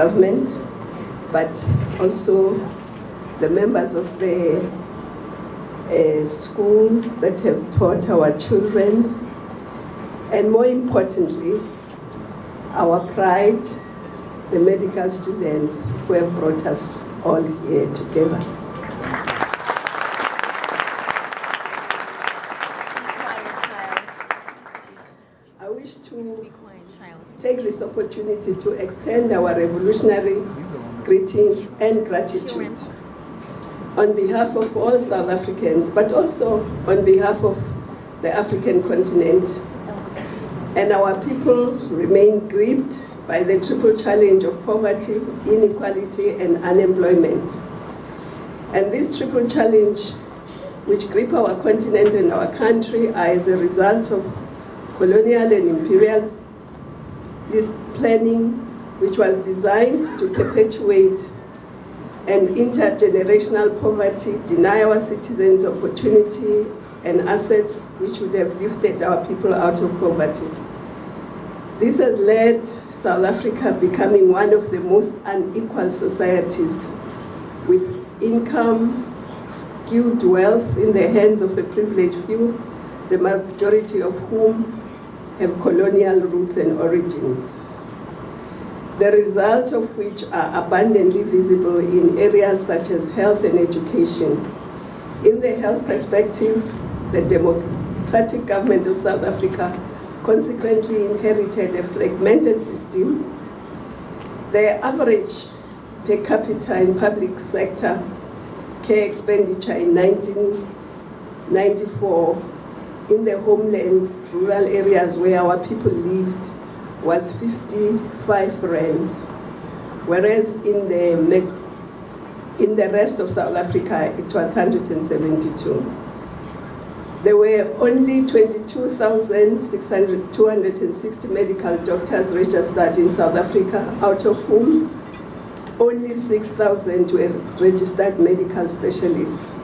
government, but also the members of the schools that have taught our children, and more importantly, our pride, the medical students who have brought us all here together. I wish to take this opportunity to extend our revolutionary greetings and gratitude on behalf of all South Africans, but also on behalf of the African continent. And our people remain gripped by the triple challenge of poverty, inequality, and unemployment. And this triple challenge, which grip our continent and our country, are as a result of colonial and imperial planning, which was designed to perpetuate an intergenerational poverty, deny our citizens opportunities and assets which would have lifted our people out of poverty. This has led South Africa becoming one of the most unequal societies, with income, skewed wealth in the hands of a privileged few, the majority of whom have colonial roots and origins. The results of which are abundantly visible in areas such as health and education. In the health perspective, the democratic government of South Africa consequently inherited a fragmented system. The average per capita in public sector care expenditure in 1994 in the homelands, rural areas where our people lived, was 55 rands, whereas in the rest of South Africa it was 172. There were only 22,260 medical doctors registered in South Africa, out of whom only 6,000 were registered medical specialists.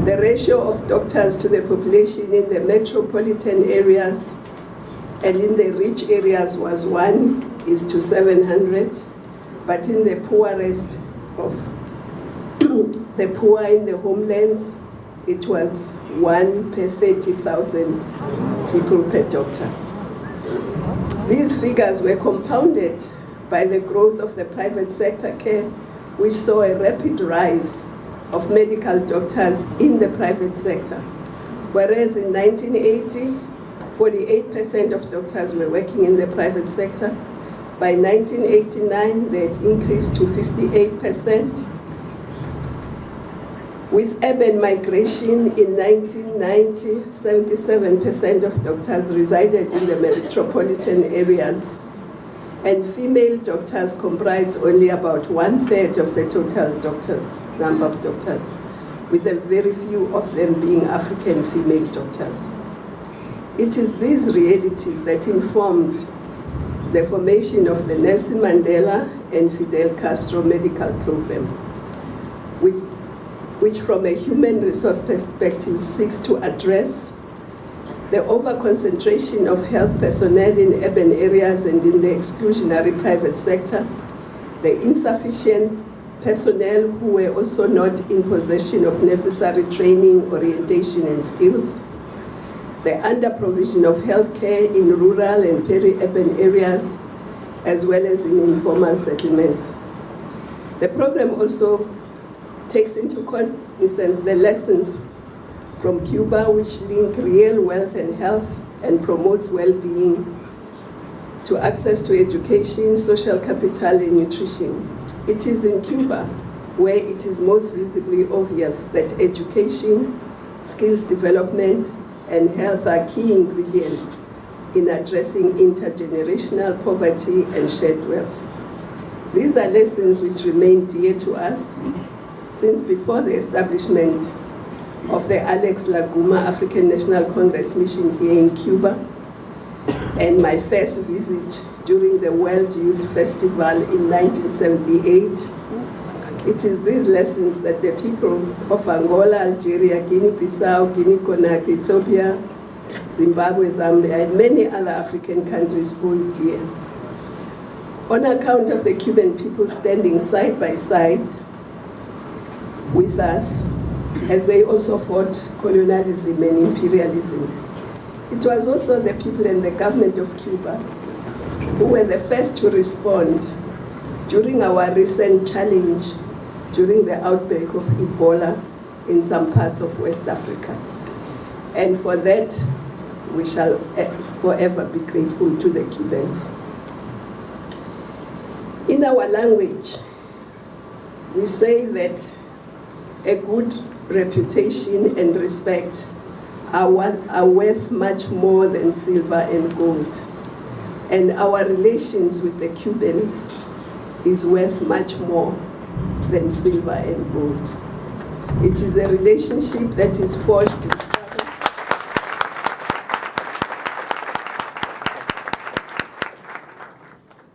The ratio of doctors to the population in the metropolitan areas and in the rich areas was 1:700, but in the poorest of the poor in the homelands, it was 1 per 30,000 people per doctor. These figures were compounded by the growth of the private sector care, which saw a rapid rise of medical doctors in the private sector, whereas in 1980, 48% of doctors were working in the private sector. By 1989, they had increased to 58%. With urban migration in 1990, 77% of doctors resided in the metropolitan areas, and female doctors comprise only about 1/3 of the total number of doctors, with a very few of them being African female doctors. It is these realities that informed the formation of the Nelson Mandela and Fidel Castro medical program, which from a human resource perspective seeks to address the over-concentration of health personnel in urban areas and in the exclusionary private sector, the insufficient personnel who were also not in possession of necessary training, orientation, and skills, the under-provision of healthcare in rural and peri-urban areas, as well as in informal settlements. The program also takes into cognizance the lessons from Cuba, which link real wealth and health and promotes well-being to access to education, social capital, and nutrition. It is in Cuba where it is most visibly obvious that education, skills development, and health are key ingredients in addressing intergenerational poverty and shared wealth. These are lessons which remain dear to us since before the establishment of the Alex Laguma African National Congress mission here in Cuba, and my first visit during the World Youth Festival in 1978. It is these lessons that the people of Angola, Algeria, Guinea-Bissau, Guinea-Conakry, Ethiopia, Zimbabwe, Zambia, and many other African countries hold dear. on account of the Cuban people standing side by side with us, as they also fought colonialism and imperialism. It was also the people and the government of Cuba who were the first to respond during our recent challenge during the outbreak of Ebola in some parts of West Africa. And for that, we shall forever be grateful to the Cubans. In our language, we say that a good reputation and respect are worth much more than silver and gold. And our relations with the Cubans is worth much more than silver and gold. It is a relationship that is forged in struggle.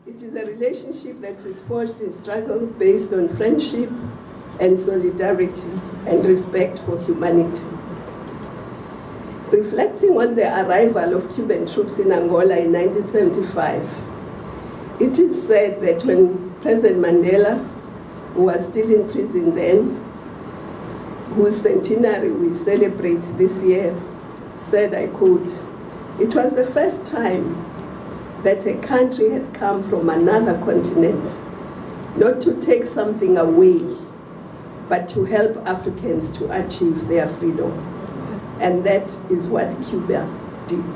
It is a relationship that is forged in struggle based on friendship and solidarity and respect for humanity. Reflecting on the arrival of Cuban troops in Angola in 1975, it is said that when President Mandela, who was still in prison then, whose centenary we celebrate this year, said, I quote, "It was the first time that a country had come from another continent, not to take something away, but to help Africans to achieve their freedom." And that is what Cuba did.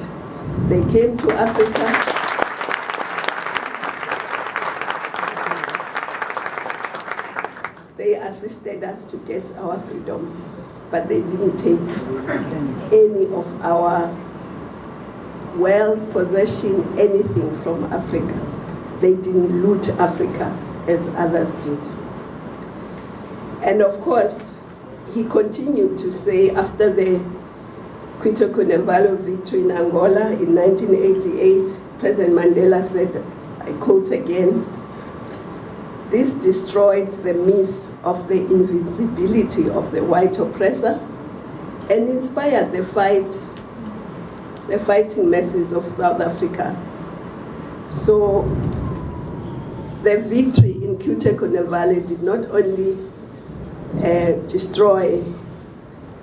They came to Africa. They assisted us to get our freedom, but they didn't take any of our wealth, possession, anything from Africa. They didn't loot Africa as others did. And of course, he continued to say after the Cuba victory in Angola in 1988, President Mandela said, I quote again, "This destroyed the myth of the invincibility of the white oppressor and inspired the fighting masses of South Africa." So the victory in Cuba did not only destroy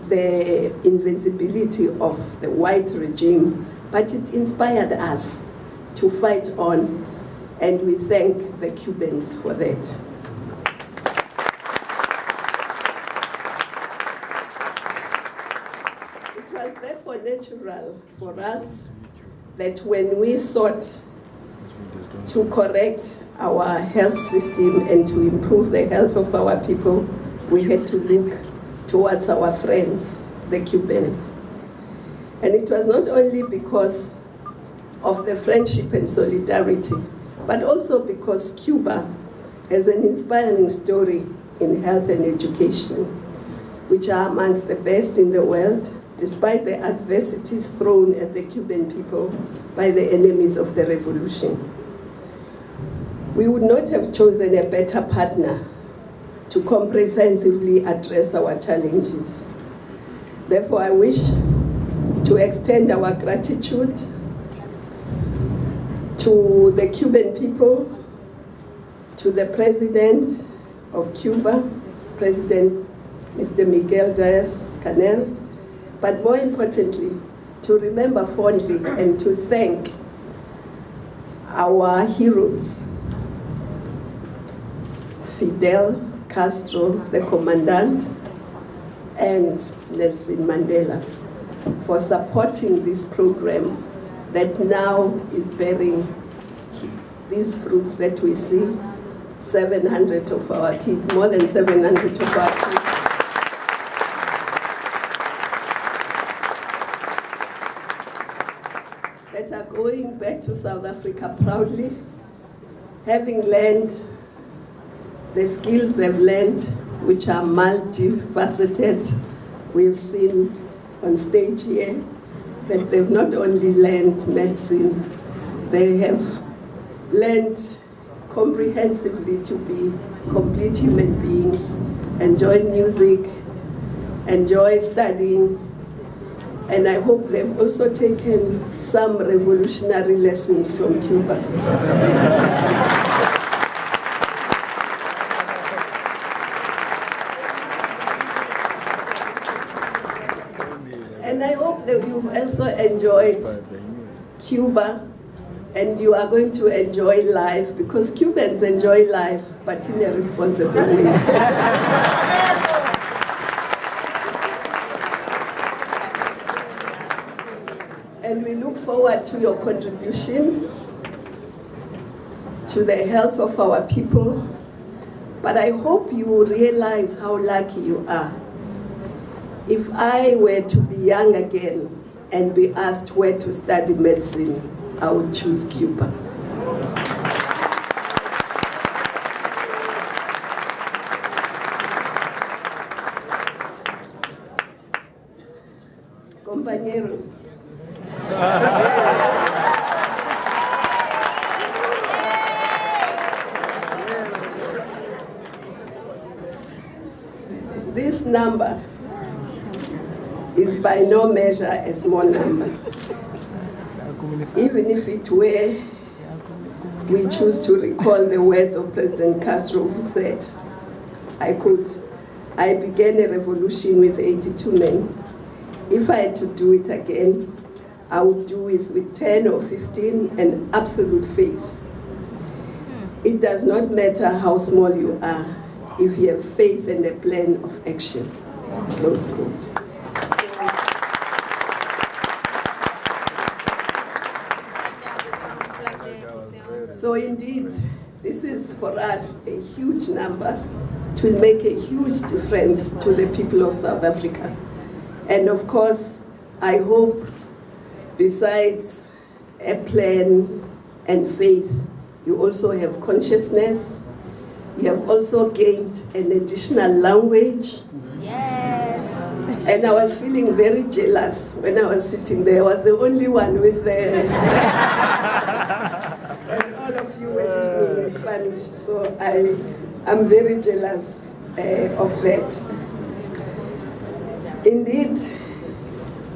the invincibility of the white regime, but it inspired us to fight on, and we thank the Cubans for that. It was therefore natural for us that when we sought to correct our health system and to improve the health of our people, we had to look towards our friends, the Cubans. And it was not only because of the friendship and solidarity, but also because Cuba has an inspiring story in health and education, which are amongst the best in the world, despite the adversities thrown at the Cuban people by the enemies of the revolution. We would not have chosen a better partner to comprehensively address our challenges. Therefore, I wish to extend our gratitude to the Cuban people, to the President of Cuba, President Mr. Miguel Díaz-Canel, but more importantly, to remember fondly and to thank our heroes, Fidel Castro, the commandant, and Nelson Mandela for supporting this program that now is bearing these fruits that we see. 700 of our kids, more than 700 of our kids, that are going back to South Africa proudly, having learned the skills they've learned, which are multifaceted. We've seen on stage here that they've not only learned medicine, they have learned comprehensively to be complete human beings, enjoy music, enjoy studying, and I hope they've also taken some revolutionary lessons from Cuba. also enjoyed Cuba, and you are going to enjoy life, because Cubans enjoy life, but in a responsible way. And we look forward to your contribution to the health of our people. But I hope you will realize how lucky you are. If I were to be young again and be asked where to study medicine, I would choose Cuba. Compañeros. This number is by no measure a small number. Even if it were, we choose to recall the words of President Castro, who said, I began a revolution with 82 men. If I had to do it again, I would do it with 10 or 15 and absolute faith. It does not matter how small you are, if you have faith and a plan of action. Close quote. So indeed, this is for us a huge number to make a huge difference to the people of South Africa. And of course, I hope besides a plan and faith, you also have consciousness. You have also gained an additional language. Yes. And I was feeling very jealous when I was sitting there. I was the only one with the... and all of you were listening in Spanish. So I'm very jealous of that. Indeed,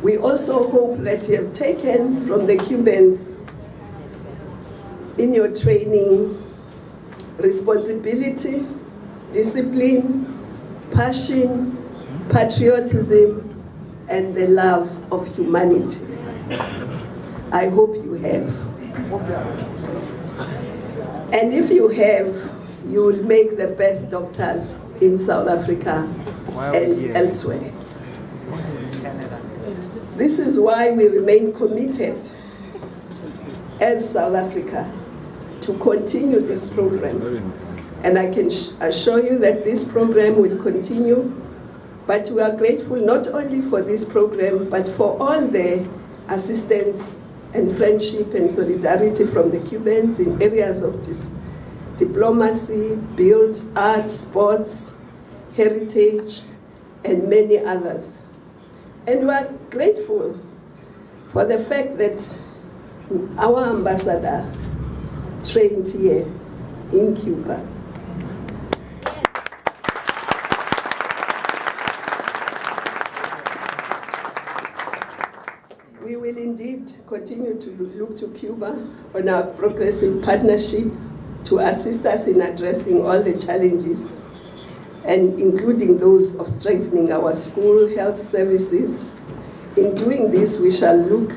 we also hope that you have taken from the Cubans in your training responsibility, discipline, passion, patriotism, and the love of humanity. I hope you have. And if you have, you will make the best doctors in South Africa and elsewhere. This is why we remain committed as South Africa to continue this program. And I can assure you that this program will continue, but we are grateful not only for this program, but for all the assistance and friendship and solidarity from the Cubans in areas of diplomacy, build, arts, sports, heritage, and many others. And we are grateful for the fact that our ambassador trained here in Cuba. We will indeed continue to look to Cuba on our progressive partnership to assist us in addressing all the challenges, and including those of strengthening our school health services. In doing this, we shall look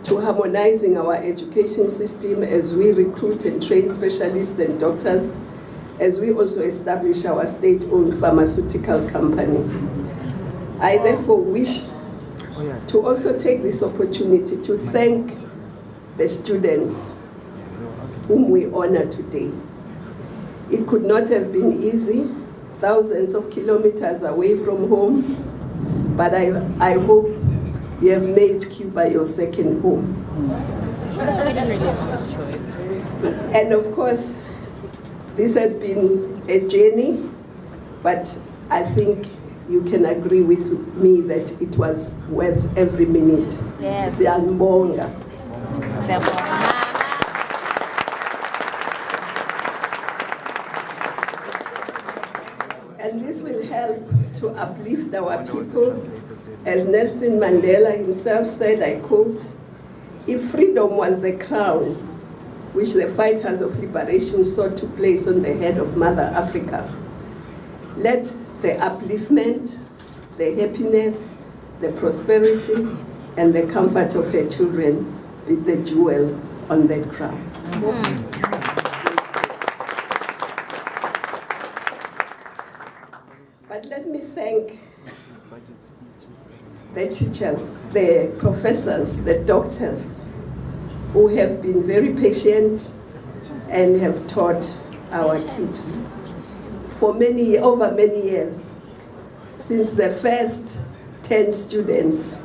to harmonizing our education system as we recruit and train specialists and doctors, as we also establish our state-owned pharmaceutical company. I therefore wish to also take this opportunity to thank the students whom we honor today. It could not have been easy, thousands of kilometers away from home, but I hope you have made Cuba your second home. And of course, this has been a journey, but I think you can agree with me that it was worth every minute. Yes. Siyabonga. And this will help to uplift our people. As Nelson Mandela himself said, I quote, "If freedom was the crown which the fighters of liberation sought to place on the head of Mother Africa, let the upliftment, the happiness, the prosperity, and the comfort of her children be the jewel on that crown. But let me thank the teachers, the professors, the doctors, who have been very patient and have taught our kids for over many years, since the first 10 students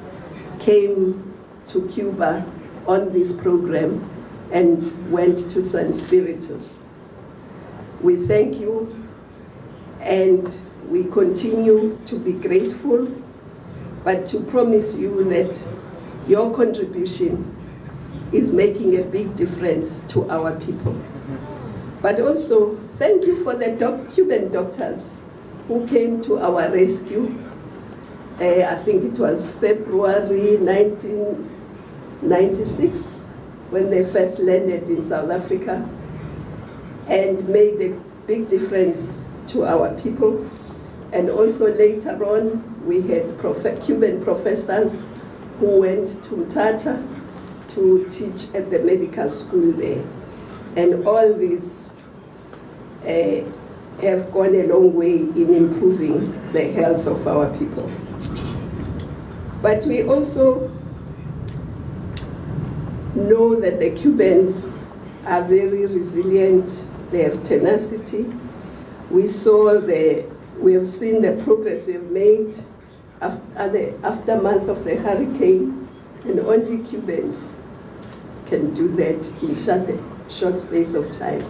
came to Cuba on this program and went to San Spiritus. We thank you, and we continue to be grateful, but to promise you that your contribution is making a big difference to our people. But also, thank you for the Cuban doctors who came to our rescue. I think it was February 1996 when they first landed in South Africa and made a big difference to our people. And also later on, we had Cuban professors who went to Mthatha to teach at the medical school there. And all these have gone a long way in improving the health of our people. But we also know that the Cubans are very resilient, they have tenacity. We have seen the progress we have made after the aftermath of the hurricane, and only Cubans can do that in such a short space of time.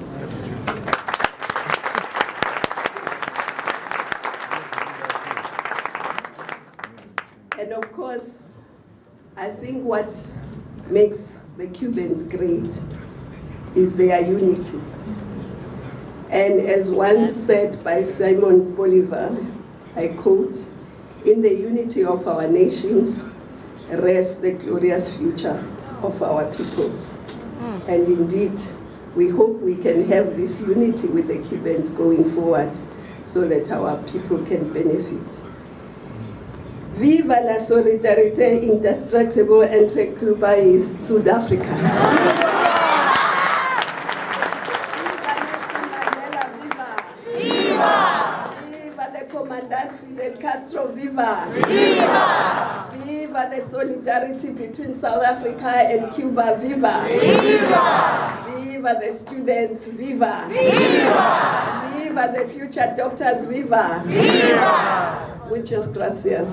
And of course, I think what makes the Cubans great is their unity. And as once said by Simon Bolivar, I quote, "In the unity of our nations rests the glorious future of our peoples." And indeed, we hope we can have this unity with the Cubans going forward so that our people can benefit. Viva la solidarité indestructible entre Cuba y Sudáfrica. Comandant Fidel Castro, viva! Viva! Viva the solidarity between South Africa and Cuba, viva! Viva! Viva the students, viva! Viva! Viva the future doctors, viva! Viva! Muchas gracias.